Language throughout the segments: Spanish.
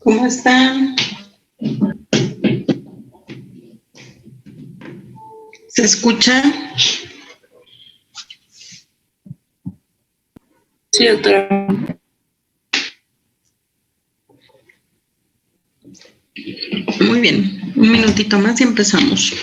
¿Cómo están? ¿Se escucha? Sí, doctora. Muy bien, un minutito más y empezamos.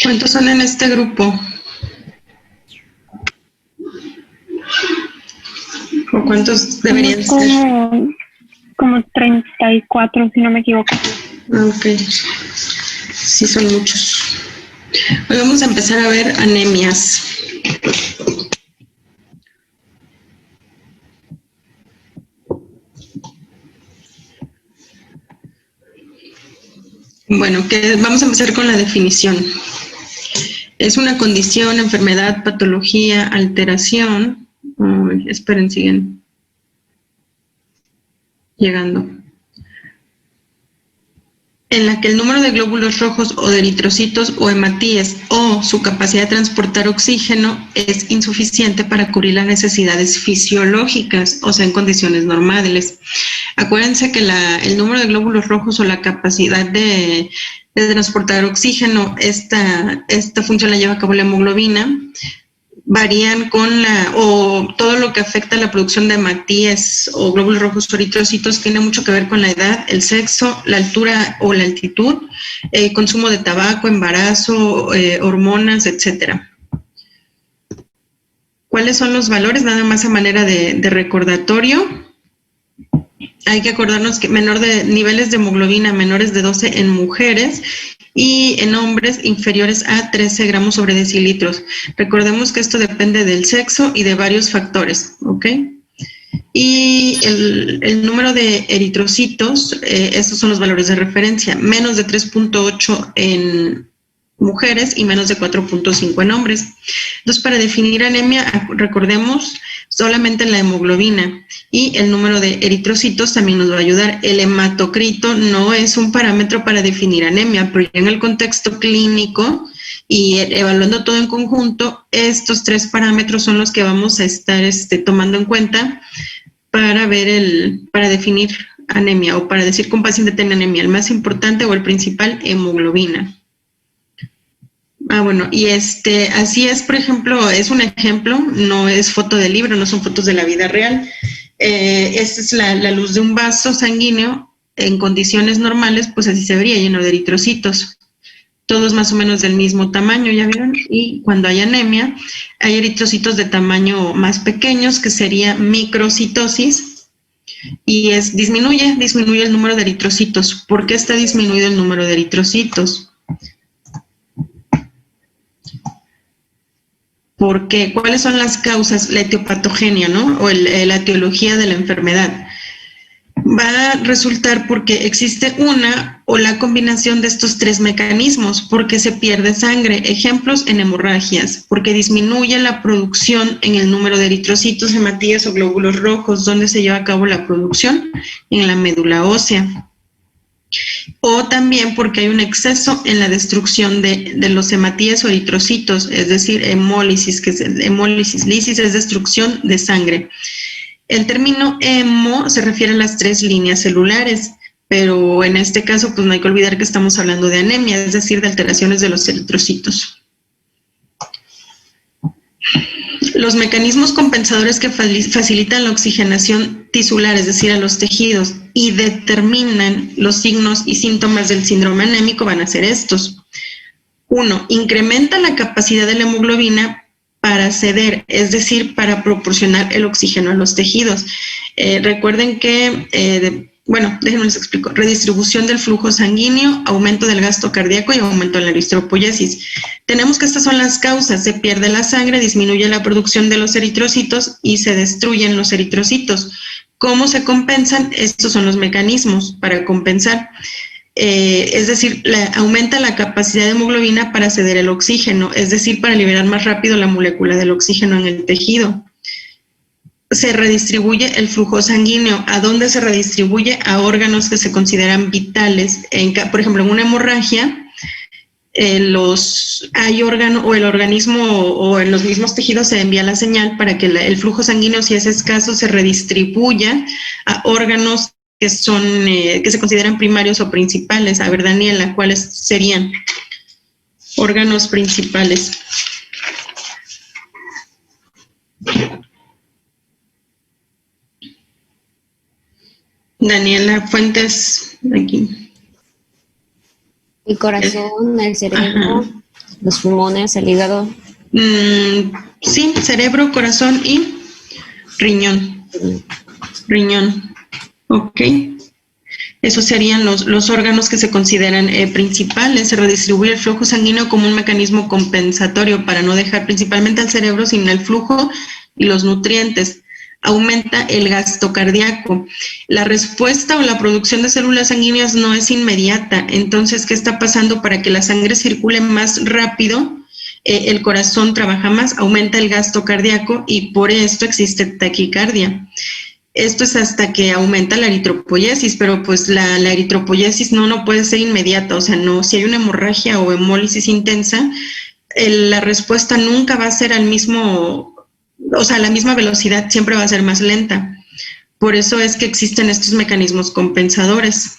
¿Cuántos son en este grupo? ¿O cuántos deberían ser? Como 34, si no me equivoco. Ok, sí son muchos. Hoy vamos a empezar a ver anemias. Bueno, vamos a empezar con la definición. Es una condición, enfermedad, patología, alteración. Esperen, siguen llegando. En la que el número de glóbulos rojos o de eritrocitos o hematíes o su capacidad de transportar oxígeno es insuficiente para cubrir las necesidades fisiológicas, o sea, en condiciones normales. Acuérdense que el número de glóbulos rojos o la capacidad de transportar oxígeno, esta función la lleva a cabo la hemoglobina, varían o todo lo que afecta a la producción de hematíes o glóbulos rojos o eritrocitos tiene mucho que ver con la edad, el sexo, la altura o la altitud, consumo de tabaco, embarazo, hormonas, etcétera. ¿Cuáles son los valores? Nada más a manera de recordatorio. Hay que acordarnos que niveles de hemoglobina menores de 12 en mujeres y en hombres inferiores a 13 gramos sobre decilitros. Recordemos que esto depende del sexo y de varios factores, ¿ok? Y el número de eritrocitos, estos son los valores de referencia, menos de 3.8 en mujeres y menos de 4.5 en hombres. Entonces, para definir anemia, recordemos solamente la hemoglobina y el número de eritrocitos también nos va a ayudar. El hematocrito no es un parámetro para definir anemia, pero en el contexto clínico y evaluando todo en conjunto, estos tres parámetros son los que vamos a estar tomando en cuenta para definir anemia o para decir que un paciente tiene anemia. El más importante o el principal, hemoglobina. Bueno, y así es, por ejemplo, es un ejemplo, no es foto del libro, no son fotos de la vida real. Esta es la luz de un vaso sanguíneo. En condiciones normales, pues así se vería, lleno de eritrocitos. Todos más o menos del mismo tamaño, ¿ya vieron? Y cuando hay anemia, hay eritrocitos de tamaño más pequeños, que sería microcitosis, y disminuye el número de eritrocitos. ¿Por qué está disminuido el número de eritrocitos? Porque, ¿cuáles son las causas? La etiopatogenia, ¿no? O la etiología de la enfermedad. Va a resultar porque existe una o la combinación de estos tres mecanismos, porque se pierde sangre. Ejemplos en hemorragias, porque disminuye la producción en el número de eritrocitos, hematíes o glóbulos rojos, donde se lleva a cabo la producción en la médula ósea. O también porque hay un exceso en la destrucción de los hematíes o eritrocitos, es decir, hemólisis, lisis es destrucción de sangre. El término hemo se refiere a las tres líneas celulares, pero en este caso pues no hay que olvidar que estamos hablando de anemia, es decir, de alteraciones de los eritrocitos. Los mecanismos compensadores que facilitan la oxigenación tisular, es decir, a los tejidos, y determinan los signos y síntomas del síndrome anémico van a ser estos. 1. Incrementa la capacidad de la hemoglobina para ceder, es decir, para proporcionar el oxígeno a los tejidos. Recuerden que, déjenme les explico. Redistribución del flujo sanguíneo, aumento del gasto cardíaco y aumento de la eritropoyesis. Tenemos que estas son las causas. Se pierde la sangre, disminuye la producción de los eritrocitos y se destruyen los eritrocitos. ¿Cómo se compensan? Estos son los mecanismos para compensar. Es decir, aumenta la capacidad de hemoglobina para ceder el oxígeno, es decir, para liberar más rápido la molécula del oxígeno en el tejido. Se redistribuye el flujo sanguíneo. ¿A dónde se redistribuye? A órganos que se consideran vitales. Por ejemplo, en una hemorragia, hay órgano o el organismo o en los mismos tejidos se envía la señal para que el flujo sanguíneo, si es escaso, se redistribuya a órganos que se consideran primarios o principales. A ver, Daniela, ¿cuáles serían órganos principales? Daniela Fuentes, aquí. El corazón, el cerebro, ajá, los pulmones, el hígado. Sí, cerebro, corazón y riñón. Riñón. Ok. Esos serían los órganos que se consideran principales. Se redistribuye el flujo sanguíneo como un mecanismo compensatorio para no dejar principalmente al cerebro sin el flujo y los nutrientes. Aumenta el gasto cardíaco. La respuesta o la producción de células sanguíneas no es inmediata. Entonces, ¿qué está pasando? Para que la sangre circule más rápido, el corazón trabaja más, aumenta el gasto cardíaco y por esto existe taquicardia. Esto es hasta que aumenta la eritropoyesis, pero pues la eritropoyesis no puede ser inmediata. O sea, no, si hay una hemorragia o hemólisis intensa, la respuesta nunca va a ser al mismo... O sea, la misma velocidad siempre va a ser más lenta. Por eso es que existen estos mecanismos compensadores.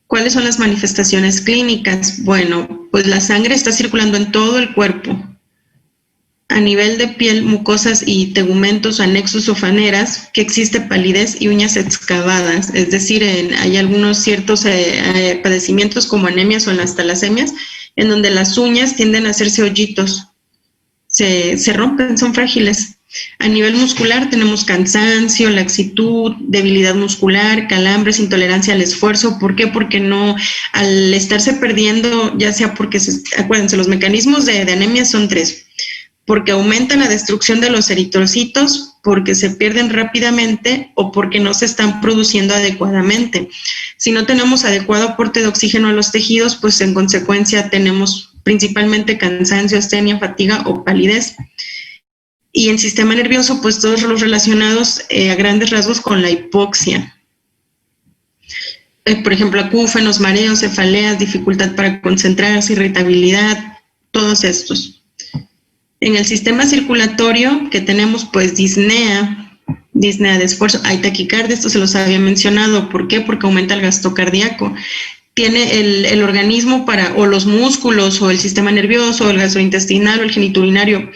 ¿Cuáles son las manifestaciones clínicas? Bueno, pues la sangre está circulando en todo el cuerpo. A nivel de piel, mucosas y tegumentos, anexos o faneras, que existe palidez y uñas excavadas. Es decir, hay algunos ciertos padecimientos como anemias o en las talasemias, en donde las uñas tienden a hacerse hoyitos. Se rompen, son frágiles. A nivel muscular tenemos cansancio, laxitud, debilidad muscular, calambres, intolerancia al esfuerzo. ¿Por qué? Porque al estarse perdiendo, ya sea porque, acuérdense, los mecanismos de anemia son 3. Porque aumenta la destrucción de los eritrocitos, porque se pierden rápidamente o porque no se están produciendo adecuadamente. Si no tenemos adecuado aporte de oxígeno a los tejidos, pues en consecuencia tenemos principalmente cansancio, astenia, fatiga o palidez. Y en sistema nervioso, pues todos los relacionados a grandes rasgos con la hipoxia. Por ejemplo, acúfenos, mareos, cefaleas, dificultad para concentrarse, irritabilidad, todos estos. En el sistema circulatorio que tenemos pues disnea de esfuerzo, hay taquicardia, esto se los había mencionado. ¿Por qué? Porque aumenta el gasto cardíaco. Tiene el organismo o los músculos o el sistema nervioso o el gastrointestinal o el genitourinario.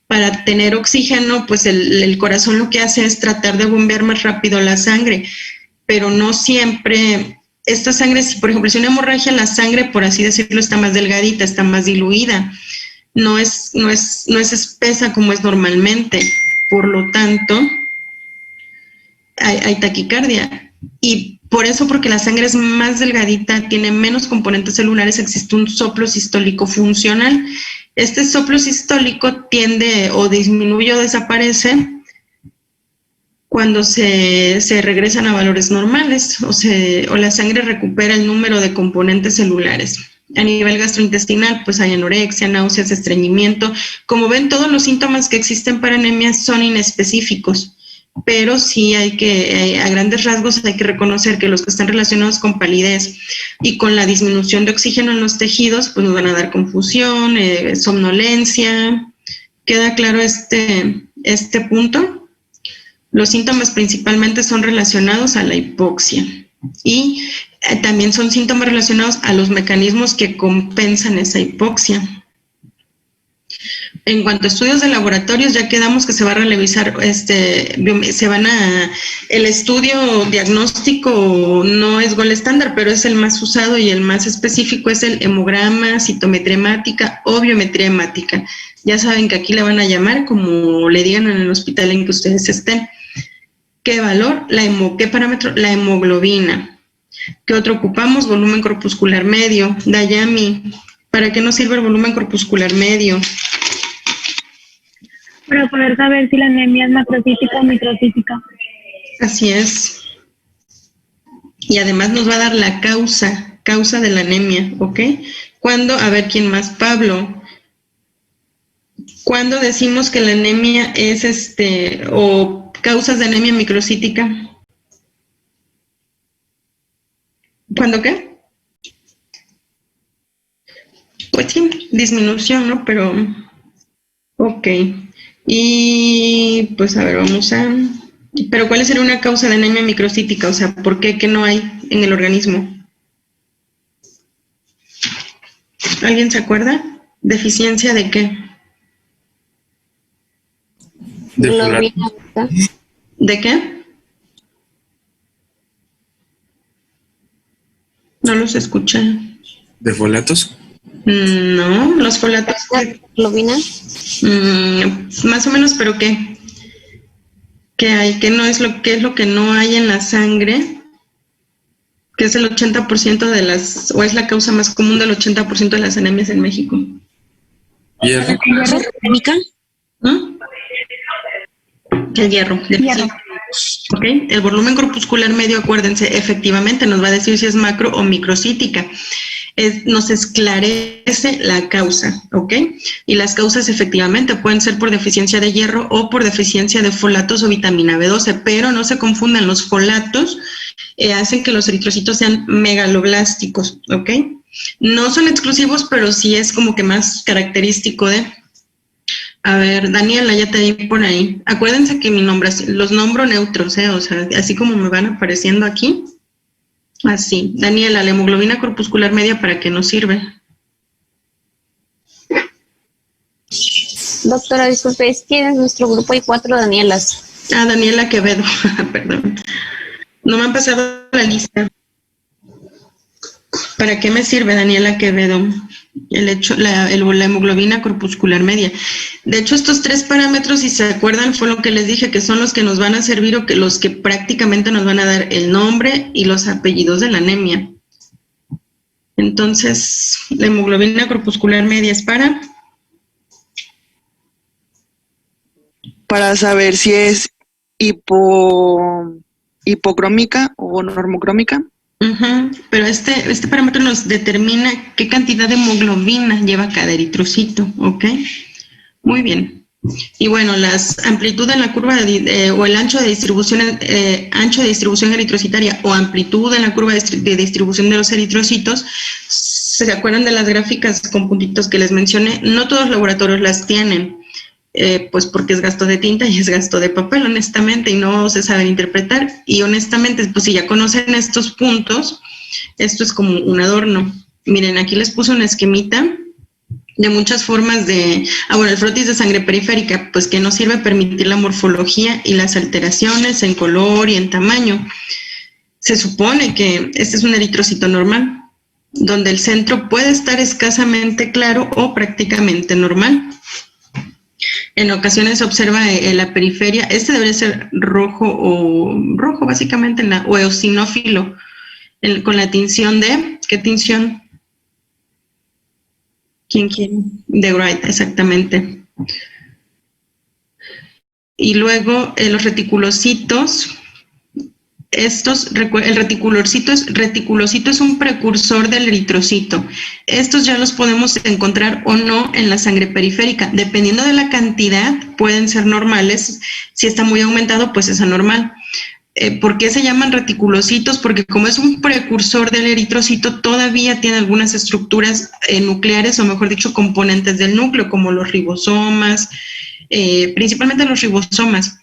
Para tener oxígeno, pues el corazón lo que hace es tratar de bombear más rápido la sangre, pero no siempre. Esta sangre, por ejemplo, si una hemorragia, la sangre, por así decirlo, está más delgadita, está más diluida. No es espesa como es normalmente. Por lo tanto, hay taquicardia. Y por eso, porque la sangre es más delgadita, tiene menos componentes celulares, existe un soplo sistólico funcional. Este soplo sistólico tiende o disminuye o desaparece cuando se regresan a valores normales o la sangre recupera el número de componentes celulares. A nivel gastrointestinal, pues hay anorexia, náuseas, estreñimiento. Como ven, todos los síntomas que existen para anemia son inespecíficos, pero sí a grandes rasgos hay que reconocer que los que están relacionados con palidez y con la disminución de oxígeno en los tejidos, pues nos van a dar confusión, somnolencia. ¿Queda claro este punto? Los síntomas principalmente son relacionados a la hipoxia y también son síntomas relacionados a los mecanismos que compensan esa hipoxia. En cuanto a estudios de laboratorios, ya quedamos que se va a revisar, el estudio diagnóstico no es gold estándar, pero es el más usado y el más específico, es el hemograma, citometría hemática o biometría hemática. Ya saben que aquí le van a llamar como le digan en el hospital en que ustedes estén. ¿Qué valor? ¿Qué parámetro? La hemoglobina. ¿Qué otro ocupamos? Volumen corpuscular medio. Dayami, ¿para qué nos sirve el volumen corpuscular medio? Para poder saber si la anemia es macrocítica o microcítica. Así es. Y además nos va a dar la causa de la anemia, ¿ok? ¿Cuándo? A ver, ¿quién más? Pablo. ¿Cuándo decimos que la anemia es o causas de anemia microcítica? ¿Cuándo qué? Pues sí, disminución, ¿no? Pero, ok. Y pues a ver, pero ¿cuál sería una causa de anemia microcítica? O sea, ¿por qué? ¿Qué no hay en el organismo? ¿Alguien se acuerda? ¿Deficiencia de qué? Globina beta. ¿De qué? No los escuché. ¿De folatos? No, los folatos. Globina. Más o menos, pero ¿qué? ¿Qué hay? ¿Qué es lo que no hay en la sangre? Que es el 80% o es la causa más común del 80% de las anemias en México. ¿Hierro? ¿No? El hierro. ¿Ok? El volumen corpuscular medio, acuérdense, efectivamente nos va a decir si es macro o microcítica. Nos esclarece la causa, ¿ok? Y las causas efectivamente pueden ser por deficiencia de hierro o por deficiencia de folatos o vitamina B12, pero no se confundan, los folatos hacen que los eritrocitos sean megaloblásticos, ¿ok? No son exclusivos, pero sí es como que más característico de... A ver, Daniela, ya te di por ahí. Acuérdense que los nombro neutros, o sea, así como me van apareciendo aquí. Así. Daniela, la hemoglobina corpuscular media, ¿para qué nos sirve? Doctora, disculpe, es que en nuestro grupo hay 4 Danielas. Ah, Daniela Quevedo, perdón. No me han pasado la lista. ¿Para qué me sirve, Daniela Quevedo? La hemoglobina corpuscular media. De hecho, estos 3 parámetros, si se acuerdan, fue lo que les dije, que son los que nos van a servir o que los que prácticamente nos van a dar el nombre y los apellidos de la anemia. Entonces, la hemoglobina corpuscular media es para saber si es hipocrómica o normocrómica. Pero este parámetro nos determina qué cantidad de hemoglobina lleva cada eritrocito, ¿ok? Muy bien. Y bueno, las amplitud en la curva o el ancho de distribución eritrocitaria o amplitud en la curva de distribución de los eritrocitos, ¿se acuerdan de las gráficas con puntitos que les mencioné? No todos los laboratorios las tienen. Pues porque es gasto de tinta y es gasto de papel, honestamente, y no se saben interpretar. Y honestamente, pues si ya conocen estos puntos, esto es como un adorno. Miren, aquí les puse una esquemita de muchas formas el frotis de sangre periférica, pues que nos sirve permitir la morfología y las alteraciones en color y en tamaño. Se supone que este es un eritrocito normal, donde el centro puede estar escasamente claro o prácticamente normal. En ocasiones se observa en la periferia, debería ser rojo básicamente, o eosinófilo, con la tinción ¿qué tinción? ¿Quién quiere? De Wright, exactamente. Y luego los reticulocitos, el reticulocito es un precursor del eritrocito. Estos ya los podemos encontrar o no en la sangre periférica. Dependiendo de la cantidad, pueden ser normales. Si está muy aumentado, pues es anormal. ¿Por qué se llaman reticulocitos? Porque como es un precursor del eritrocito, todavía tiene algunas estructuras nucleares, o mejor dicho, componentes del núcleo, como los ribosomas, principalmente los ribosomas.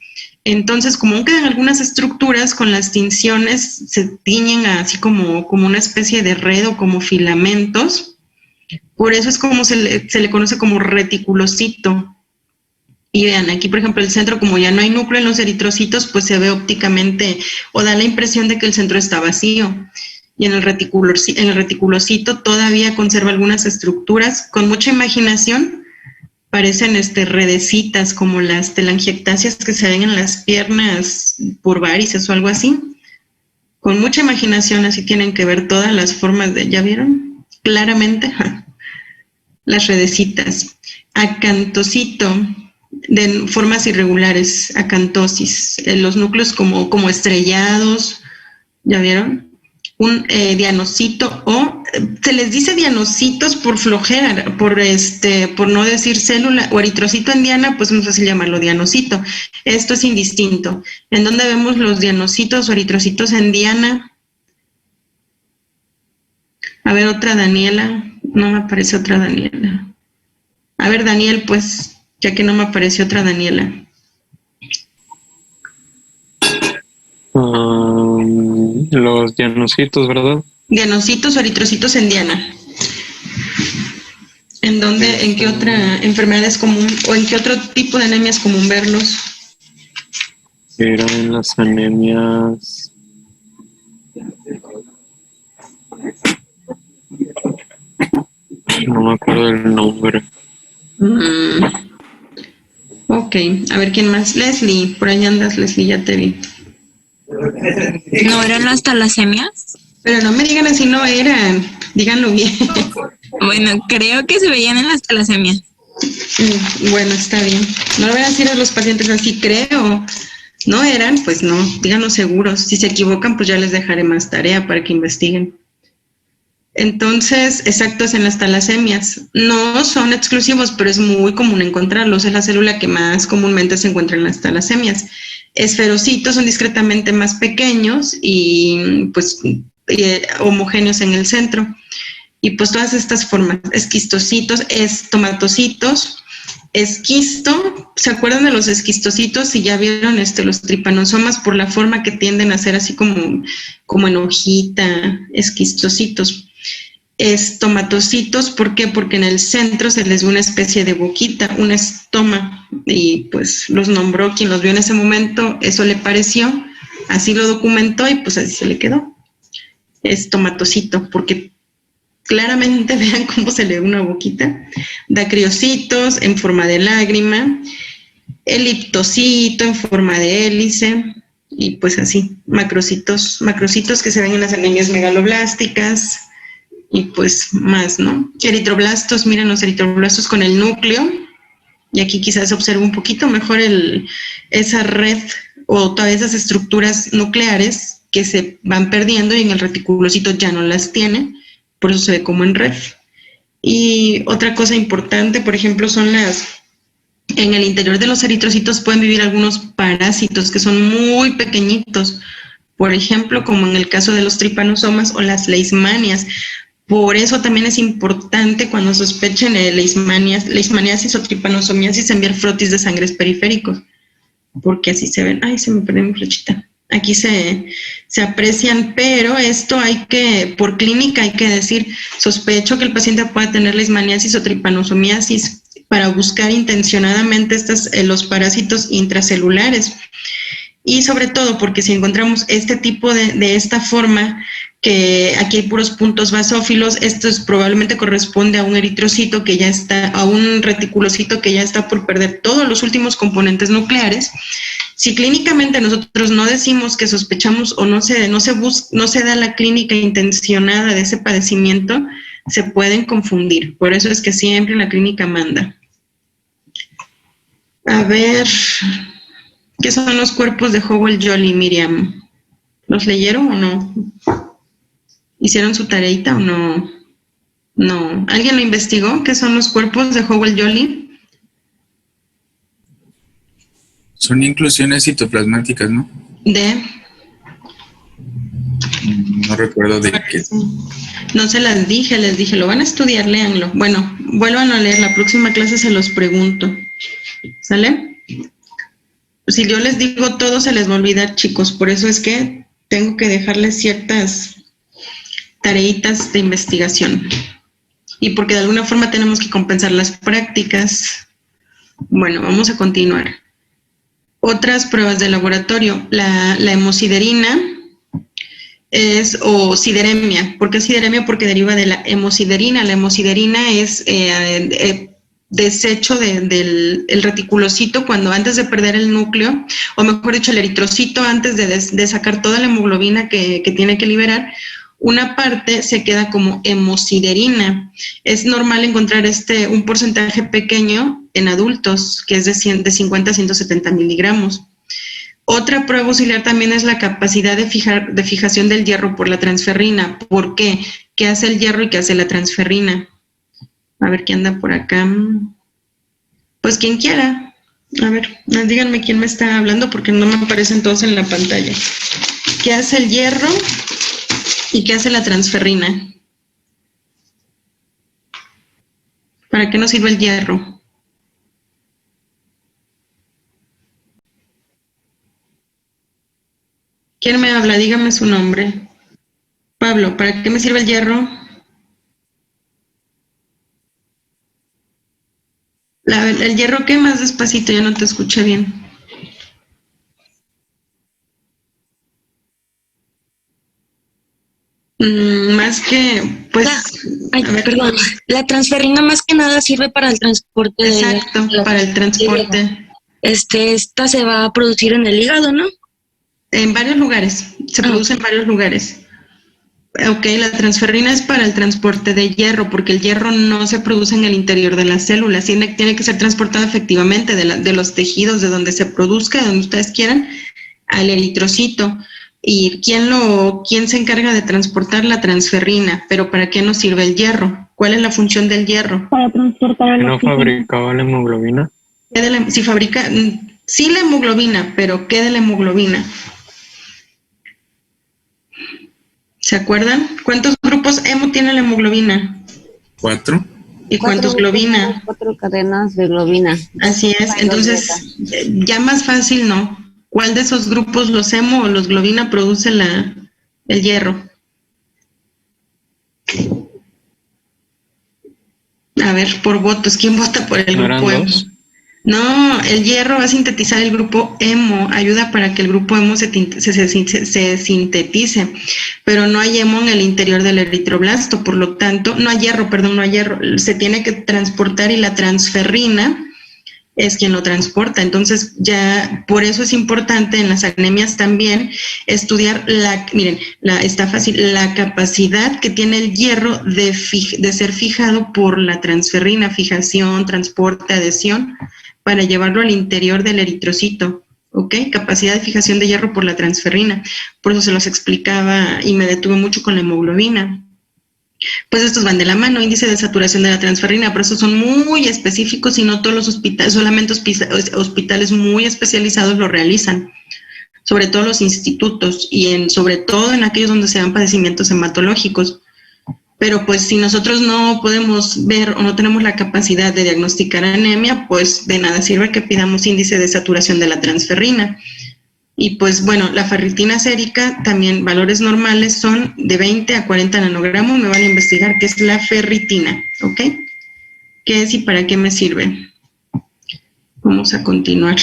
Entonces, como aún quedan algunas estructuras, con las tinciones se tiñen así como una especie de red o como filamentos, Por eso es como se le conoce como reticulocito. Y vean, aquí por ejemplo el centro, como ya no hay núcleo en los eritrocitos, pues se ve ópticamente o da la impresión de que el centro está vacío. Y en el reticulocito todavía conserva algunas estructuras con mucha imaginación. Parecen redecitas como las telangiectasias que se ven en las piernas por varices o algo así. Con mucha imaginación, así tienen que ver todas las formas ¿ya vieron? Claramente, las redecitas. Acantocito, de formas irregulares, acantosis. Los núcleos como estrellados, ¿ya vieron? Un dianocito o se les dice dianocitos por flojera, por no decir célula o eritrocito en diana, pues es muy fácil llamarlo dianocito. Esto es indistinto. ¿En dónde vemos los dianocitos o eritrocitos en diana? A ver, otra Daniela. No me aparece otra Daniela. A ver, Daniel, pues, ya que no me apareció otra Daniela. Los dianocitos, ¿verdad? Dianocitos o eritrocitos en diana. ¿En dónde, en qué otra enfermedad es común o en qué otro tipo de anemia es común verlos? Eran las anemias. No me acuerdo del nombre. Ok, a ver quién más. Leslie, por ahí andas, Leslie, ya te vi. ¿No eran las talasemias? Pero no me digan así, no eran. Díganlo bien. Bueno, creo que se veían en las talasemias. Bueno, está bien. No lo voy a decir a los pacientes así, creo. No eran, pues no, díganos seguros. Si se equivocan, pues ya les dejaré más tarea para que investiguen. Entonces, exactos en las talasemias. No son exclusivos, pero es muy común encontrarlos. Es la célula que más comúnmente se encuentra en las talasemias. Esferocitos son discretamente más pequeños y pues homogéneos en el centro. Y pues todas estas formas, esquistocitos, estomatocitos, esquisto, ¿se acuerdan de los esquistocitos? Si ya vieron los tripanosomas por la forma que tienden a ser así como en hojita, esquistocitos. Estomatocitos, ¿por qué? Porque en el centro se les ve una especie de boquita, un estoma, y pues los nombró quien los vio en ese momento, eso le pareció, así lo documentó y pues así se le quedó. Estomatocito, porque claramente vean cómo se le ve una boquita. Dacriocitos en forma de lágrima, eliptocito en forma de hélice, y pues así, macrocitos que se ven en las anemias megaloblásticas, y pues más, ¿no? Eritroblastos, miren los eritroblastos con el núcleo, y aquí quizás se observa un poquito mejor esa red o todas esas estructuras nucleares que se van perdiendo y en el reticulocito ya no las tiene, por eso se ve como en red. Y otra cosa importante, por ejemplo, son en el interior de los eritrocitos pueden vivir algunos parásitos que son muy pequeñitos, por ejemplo, como en el caso de los tripanosomas o las leishmanias. Por eso también es importante cuando sospechen leishmaniasis o tripanosomiasis enviar frotis de sangres periféricos, porque así se ven. Ay, se me perdió mi flechita. Aquí se aprecian, pero esto por clínica hay que decir, sospecho que el paciente pueda tener leishmaniasis o tripanosomiasis para buscar intencionadamente los parásitos intracelulares. Y sobre todo porque si encontramos este tipo de esta forma, que aquí hay puros puntos basófilos, esto probablemente corresponde a un eritrocito que ya está, a un reticulocito que ya está por perder todos los últimos componentes nucleares. Si clínicamente nosotros no decimos que sospechamos o no se da la clínica intencionada de ese padecimiento, se pueden confundir. Por eso es que siempre la clínica manda. A ver, ¿qué son los cuerpos de Howell-Jolly, Miriam? ¿Los leyeron o no? ¿Hicieron su tareita o no? No. ¿Alguien lo investigó? ¿Qué son los cuerpos de Howell-Jolly? Son inclusiones citoplasmáticas, ¿no? No recuerdo de qué. No se las dije, les dije, lo van a estudiar, léanlo. Bueno, vuelvan a leer, la próxima clase se los pregunto. ¿Sale? Si yo les digo todo, se les va a olvidar, chicos. Por eso es que tengo que dejarles ciertas tareitas de investigación. y porque de alguna forma tenemos que compensar las prácticas. Bueno, vamos a continuar. Otras pruebas de laboratorio, la hemosiderina o sideremia. ¿Por qué sideremia? Porque deriva de la hemosiderina. La hemosiderina es desecho del reticulocito cuando antes de perder el núcleo, o mejor dicho, el eritrocito antes de sacar toda la hemoglobina que tiene que liberar, una parte se queda como hemosiderina. Es normal encontrar un porcentaje pequeño en adultos, que es de 50 a 170 miligramos. Otra prueba auxiliar también es la capacidad de fijación del hierro por la transferrina. ¿Por qué? ¿Qué hace el hierro y qué hace la transferrina? A ver, ¿quién anda por acá? Pues quien quiera. A ver, díganme quién me está hablando porque no me aparecen todos en la pantalla. ¿Qué hace el hierro y qué hace la transferrina? ¿Para qué nos sirve el hierro? ¿Quién me habla? Dígame su nombre. Pablo, ¿para qué me sirve el hierro? El hierro, ¿qué? Más despacito, ya no te escuché bien. Más que, pues... Perdón, la transferrina más que nada sirve para el transporte. Exacto, para el transporte. Esta se va a producir en el hígado, ¿no? En varios lugares, se produce en varios lugares. Ok, la transferrina es para el transporte de hierro, porque el hierro no se produce en el interior de las células, tiene que ser transportado efectivamente de los tejidos, de donde se produzca, de donde ustedes quieran, al eritrocito. ¿Y quién se encarga de transportar la transferrina? ¿Pero para qué nos sirve el hierro? ¿Cuál es la función del hierro? Para transportar el ¿No oxígeno. fabricaba la hemoglobina? Si fabrica, sí, la hemoglobina, pero ¿qué de la hemoglobina? ¿Se acuerdan? ¿Cuántos grupos hemo tiene la hemoglobina? 4. ¿Y cuántos globina? 4 cadenas de globina. Así es. Entonces, ya más fácil, ¿no? ¿Cuál de esos grupos, los hemo o los globina, produce el hierro? A ver, por votos, ¿quién vota por el ¿No eran grupo hemo? 2? No, el hierro va a sintetizar el grupo hemo, ayuda para que el grupo hemo se sintetice, pero no hay hemo en el interior del eritroblasto, por lo tanto, no hay hierro, se tiene que transportar y la transferrina es quien lo transporta. Entonces, ya por eso es importante en las anemias también estudiar está fácil, la capacidad que tiene el hierro de ser fijado por la transferrina, fijación, transporte, adhesión, para llevarlo al interior del eritrocito, ¿ok? Capacidad de fijación de hierro por la transferrina. Por eso se los explicaba y me detuve mucho con la hemoglobina. Pues estos van de la mano, índice de saturación de la transferrina, pero estos son muy específicos y no todos los hospitales, solamente hospitales muy especializados lo realizan, sobre todo los institutos y sobre todo en aquellos donde se dan padecimientos hematológicos. Pero pues si nosotros no podemos ver o no tenemos la capacidad de diagnosticar anemia, pues de nada sirve que pidamos índice de saturación de la transferrina. Y pues bueno, la ferritina sérica, también valores normales son de 20 a 40 nanogramos. Me van a investigar qué es la ferritina, ¿ok? ¿Qué es y para qué me sirve? Vamos a continuar.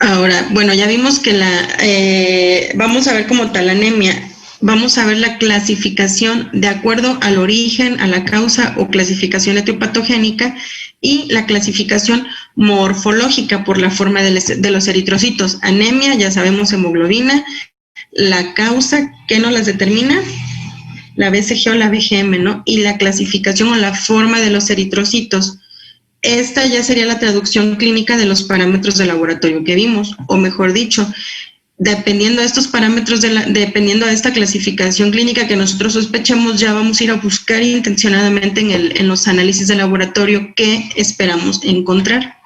Ahora, bueno, ya vimos que vamos a ver como tal anemia. Vamos a ver la clasificación de acuerdo al origen, a la causa o clasificación etiopatogénica y la clasificación morfológica por la forma de los eritrocitos. Anemia, ya sabemos, hemoglobina. La causa, ¿qué nos las determina? La BCG o la BGM, ¿no? Y la clasificación o la forma de los eritrocitos. Esta ya sería la traducción clínica de los parámetros de laboratorio que vimos, o mejor dicho, dependiendo de estos parámetros, dependiendo de esta clasificación clínica que nosotros sospechemos, ya vamos a ir a buscar intencionadamente en los análisis de laboratorio qué esperamos encontrar.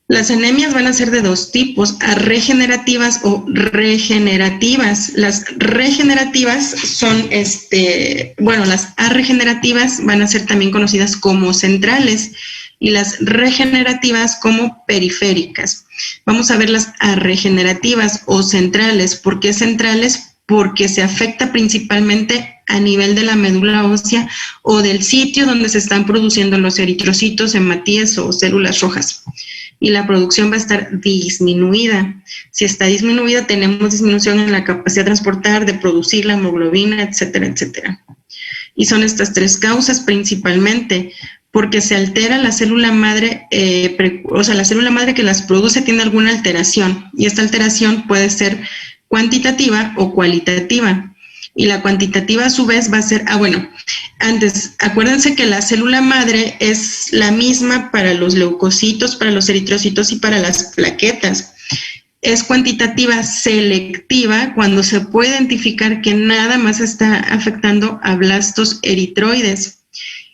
Las anemias van a ser de dos tipos, regenerativas o regenerativas. Las regenerativas son, las arregenerativas van a ser también conocidas como centrales y las regenerativas como periféricas. Vamos a ver las arregenerativas o centrales. ¿Por qué centrales? porque se afecta principalmente a nivel de la médula ósea o del sitio donde se están produciendo los eritrocitos, hematíes o células rojas. Y la producción va a estar disminuida. Si está disminuida, tenemos disminución en la capacidad de transportar, de producir la hemoglobina, etcétera, etcétera. Y son estas tres causas principalmente, porque se altera la célula madre, la célula madre que las produce tiene alguna alteración, y esta alteración puede ser cuantitativa o cualitativa. Y la cuantitativa a su vez va a ser, antes, acuérdense que la célula madre es la misma para los leucocitos, para los eritrocitos y para las plaquetas. Es cuantitativa selectiva cuando se puede identificar que nada más está afectando a blastos eritroides.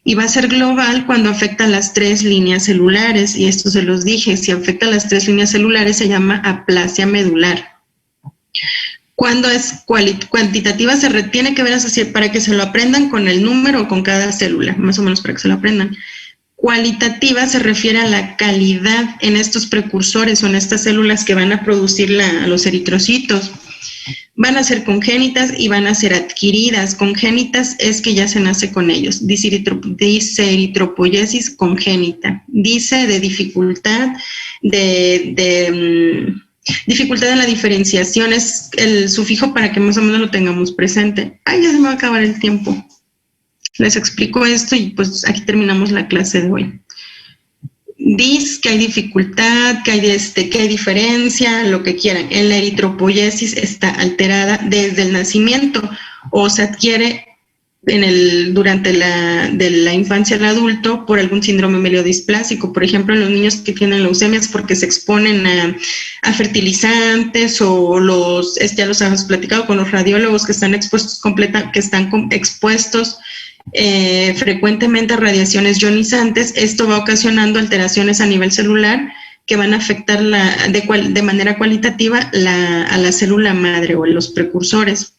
Y va a ser global cuando afecta a las 3 líneas celulares, y esto se los dije, si afecta a las 3 líneas celulares se llama aplasia medular. Cuando es cuantitativa tiene que ver así para que se lo aprendan con el número o con cada célula, más o menos para que se lo aprendan. Cualitativa se refiere a la calidad en estos precursores o en estas células que van a producir los eritrocitos. Van a ser congénitas y van a ser adquiridas. Congénitas es que ya se nace con ellos. Dice eritropoiesis congénita. Dice de dificultad, dificultad en la diferenciación, es el sufijo para que más o menos lo tengamos presente. Ya se me va a acabar el tiempo. Les explico esto y pues aquí terminamos la clase de hoy. Dice que hay dificultad, que hay diferencia, lo que quieran. En la eritropoiesis está alterada desde el nacimiento o se adquiere durante la infancia al adulto por algún síndrome mielodisplásico. Por ejemplo, en los niños que tienen leucemias porque se exponen a fertilizantes o ya los hemos platicado con los radiólogos que están expuestos frecuentemente a radiaciones ionizantes. Esto va ocasionando alteraciones a nivel celular que van a afectar de manera cualitativa a la célula madre o a los precursores.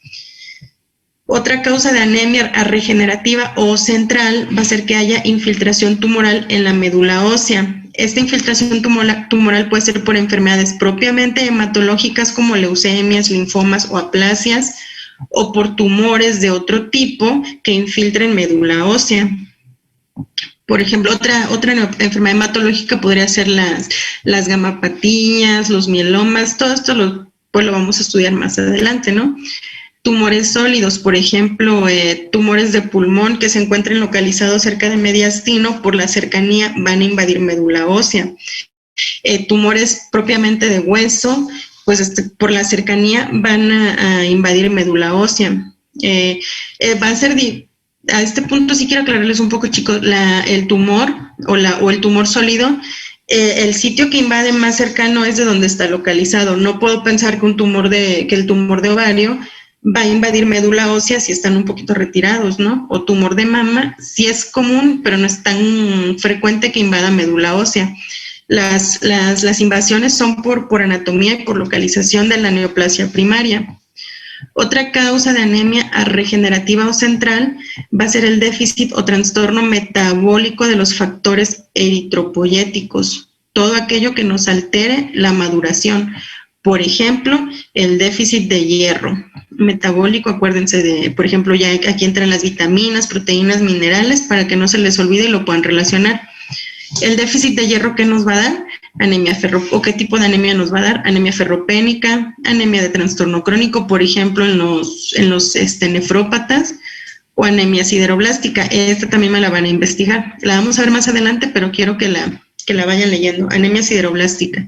Otra causa de anemia regenerativa o central va a ser que haya infiltración tumoral en la médula ósea. Esta infiltración tumoral puede ser por enfermedades propiamente hematológicas como leucemias, linfomas o aplasias, o por tumores de otro tipo que infiltren médula ósea. Por ejemplo, otra enfermedad hematológica podría ser las gamapatías, los mielomas. Todo esto lo vamos a estudiar más adelante, ¿no? Tumores sólidos, por ejemplo, tumores de pulmón que se encuentren localizados cerca de mediastino, por la cercanía van a invadir médula ósea. Tumores propiamente de hueso, pues por la cercanía van a invadir médula ósea. Va a ser, a este punto sí quiero aclararles un poco, chicos, el tumor o el tumor sólido, el sitio que invade más cercano es de donde está localizado. No puedo pensar que el tumor de ovario va a invadir médula ósea si están un poquito retirados, ¿no? O tumor de mama, sí es común, pero no es tan frecuente que invada médula ósea. Las invasiones son por anatomía y por localización de la neoplasia primaria. Otra causa de anemia regenerativa o central va a ser el déficit o trastorno metabólico de los factores eritropoyéticos, todo aquello que nos altere la maduración. Por ejemplo, el déficit de hierro metabólico, acuérdense por ejemplo, ya aquí entran las vitaminas, proteínas, minerales, para que no se les olvide y lo puedan relacionar. El déficit de hierro, ¿qué nos va a dar? Anemia o ¿qué tipo de anemia nos va a dar? Anemia ferropénica, anemia de trastorno crónico, por ejemplo, en los nefrópatas, o anemia sideroblástica. Esta también me la van a investigar. La vamos a ver más adelante, pero quiero que la vayan leyendo. Anemia sideroblástica.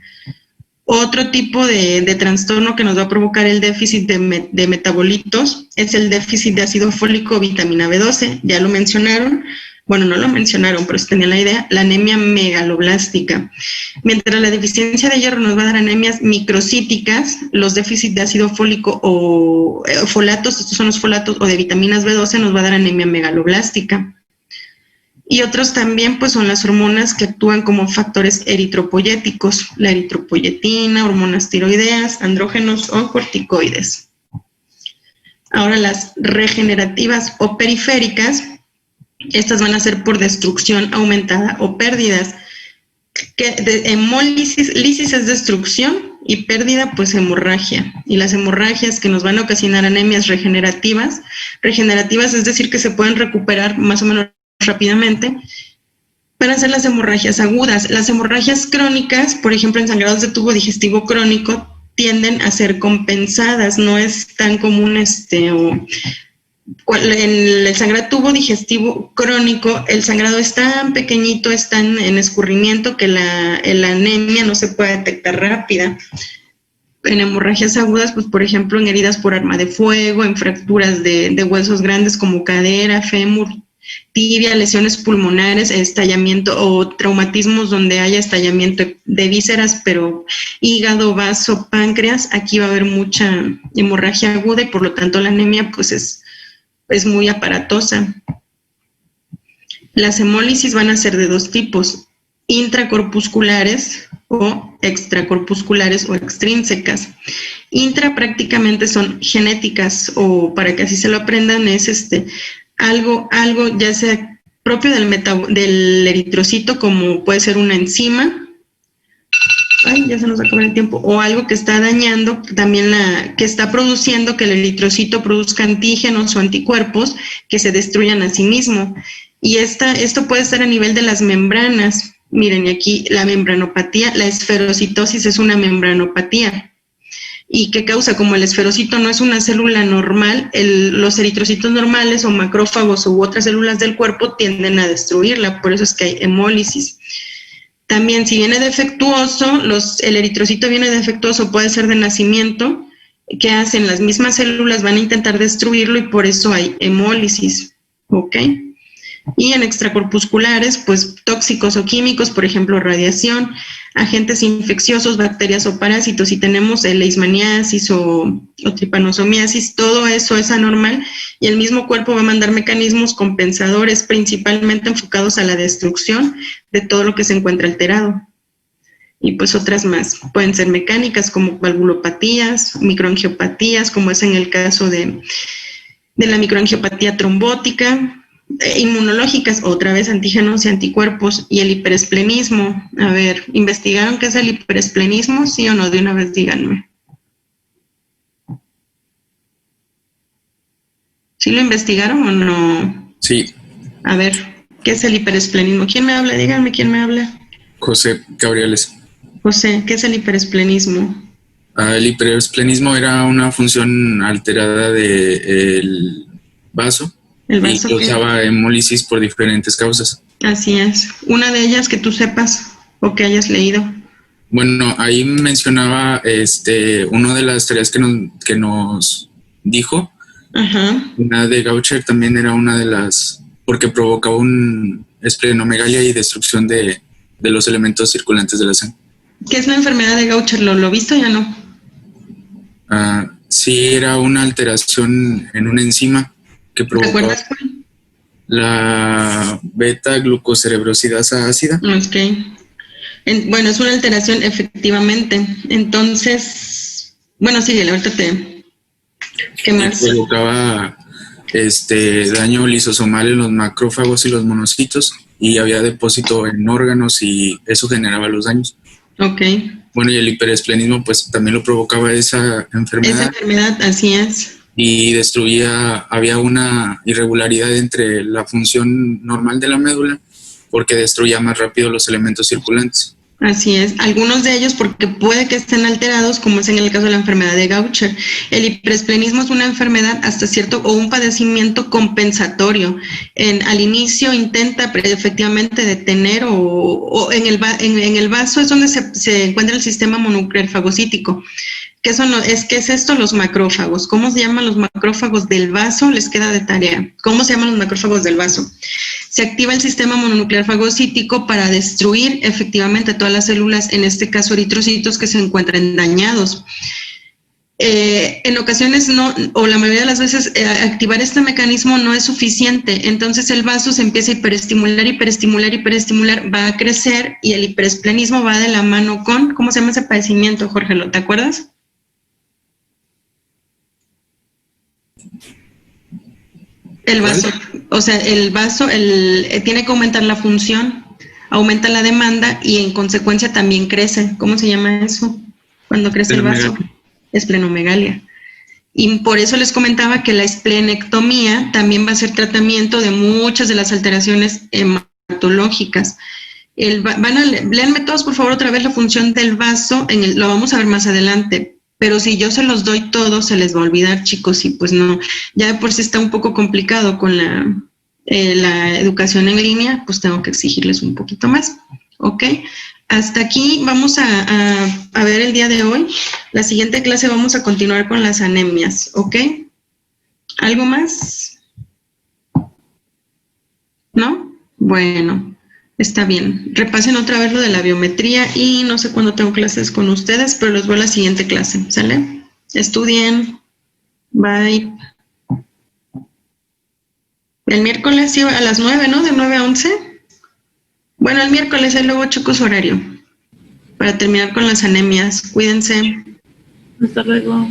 Otro tipo de trastorno que nos va a provocar el déficit de metabolitos es el déficit de ácido fólico o vitamina B12. Ya lo mencionaron. Bueno, no lo mencionaron, pero tenía la idea, la anemia megaloblástica. Mientras la deficiencia de hierro nos va a dar anemias microcíticas, los déficits de ácido fólico o folatos, estos son los folatos, o de vitaminas B12 nos va a dar anemia megaloblástica. Y otros también pues son las hormonas que actúan como factores eritropoyéticos, la eritropoyetina, hormonas tiroideas, andrógenos o corticoides. Ahora las regenerativas o periféricas, estas van a ser por destrucción aumentada o pérdidas. Hemólisis, lisis es destrucción y pérdida, pues hemorragia. Y las hemorragias que nos van a ocasionar anemias regenerativas es decir, que se pueden recuperar más o menos rápidamente, para hacer las hemorragias agudas. Las hemorragias crónicas, por ejemplo, en sangrados de tubo digestivo crónico, tienden a ser compensadas, no es tan común en el sangrado tubo digestivo crónico, el sangrado es tan pequeñito, es tan en escurrimiento que la anemia no se puede detectar rápida. En hemorragias agudas, pues por ejemplo en heridas por arma de fuego, en fracturas de huesos grandes como cadera, fémur, tibia, lesiones pulmonares, estallamiento o traumatismos donde haya estallamiento de vísceras, pero hígado, vaso, páncreas, aquí va a haber mucha hemorragia aguda y por lo tanto la anemia pues es muy aparatosa. Las hemólisis van a ser de dos tipos, intracorpusculares o extracorpusculares o extrínsecas. Intra prácticamente son genéticas, o para que así se lo aprendan es algo ya sea propio del eritrocito, como puede ser una enzima, ya se nos acabó el tiempo, o algo que está dañando también que está produciendo que el eritrocito produzca antígenos o anticuerpos que se destruyan a sí mismo. Y esto puede estar a nivel de las membranas. Miren, y aquí la membranopatía, la esferocitosis es una membranopatía. ¿Y qué causa? Como el esferocito no es una célula normal, los eritrocitos normales o macrófagos u otras células del cuerpo tienden a destruirla, por eso es que hay hemólisis. También si viene defectuoso, el eritrocito viene defectuoso, puede ser de nacimiento, ¿qué hacen? Las mismas células van a intentar destruirlo y por eso hay hemólisis, ¿ok? Y en extracorpusculares, pues tóxicos o químicos, por ejemplo, radiación, agentes infecciosos, bacterias o parásitos. Si tenemos leishmaniasis o tripanosomiasis, todo eso es anormal y el mismo cuerpo va a mandar mecanismos compensadores, principalmente enfocados a la destrucción de todo lo que se encuentra alterado. Y pues otras más, pueden ser mecánicas como valvulopatías, microangiopatías, como es en el caso de la microangiopatía trombótica, inmunológicas, otra vez antígenos y anticuerpos, y el hiperesplenismo. A ver, ¿investigaron qué es el hiperesplenismo? ¿Sí o no? De una vez díganme. ¿Sí lo investigaron o no? Sí. A ver, ¿qué es el hiperesplenismo? ¿Quién me habla? Díganme quién me habla. José Gabrieles. José, ¿qué es el hiperesplenismo? El hiperesplenismo era una función alterada del vaso. El vaso y causaba hemólisis por diferentes causas. Así es. Una de ellas que tú sepas o que hayas leído. Bueno, ahí mencionaba una de las tareas que nos dijo. Ajá. Una de Gaucher también era una de las, porque provocaba un esplenomegalia y destrucción de los elementos circulantes de la sangre. ¿Qué es la enfermedad de Gaucher? ¿Lo visto ya no? Sí, era una alteración en una enzima que provocaba. ¿Te acuerdas cuál? La beta-glucocerebrosidasa ácida. Ok. Bueno, es una alteración efectivamente. Entonces, bueno, síguele, ahorita ¿qué más? Provocaba daño lisosomal en los macrófagos y los monocitos y había depósito en órganos y eso generaba los daños. Ok. Bueno, y el hiperesplenismo pues también lo provocaba esa enfermedad. Esa enfermedad, así es. Y había una irregularidad entre la función normal de la médula porque destruía más rápido los elementos circulantes. Así es, algunos de ellos porque puede que estén alterados, como es en el caso de la enfermedad de Gaucher. El hiperesplenismo es una enfermedad hasta cierto, o un padecimiento compensatorio. Al inicio intenta efectivamente detener o en el vaso es donde se encuentra el sistema mononuclear fagocítico. ¿Qué es esto? Los macrófagos. ¿Cómo se llaman los macrófagos del vaso? Les queda de tarea. ¿Cómo se llaman los macrófagos del vaso? Se activa el sistema mononuclear fagocítico para destruir efectivamente todas las células, en este caso eritrocitos, que se encuentran dañados. En ocasiones no, o la mayoría de las veces, activar este mecanismo no es suficiente. Entonces el vaso se empieza a hiperestimular, va a crecer y el hiperesplenismo va de la mano con, ¿cómo se llama ese padecimiento, Jorge? ¿Te acuerdas? El vaso, o sea, el vaso tiene que aumentar la función, aumenta la demanda y en consecuencia también crece. ¿Cómo se llama eso? cuando crece el vaso, esplenomegalia. Y por eso les comentaba que la esplenectomía también va a ser tratamiento de muchas de las alteraciones hematológicas. Léanme todos, por favor, otra vez la función del vaso, lo vamos a ver más adelante, pero si yo se los doy todos, se les va a olvidar, chicos, y pues no, ya de por sí está un poco complicado con la educación en línea, pues tengo que exigirles un poquito más, ¿ok? Hasta aquí vamos a ver el día de hoy. La siguiente clase vamos a continuar con las anemias, ¿ok? ¿Algo más? ¿No? Bueno, está bien. Repasen otra vez lo de la biometría y no sé cuándo tengo clases con ustedes, pero los veo a la siguiente clase, ¿sale? Estudien. Bye. El miércoles sí, a las 9, ¿no? De 9 a 11. Bueno, el miércoles y luego checo su horario para terminar con las anemias. Cuídense. Hasta luego.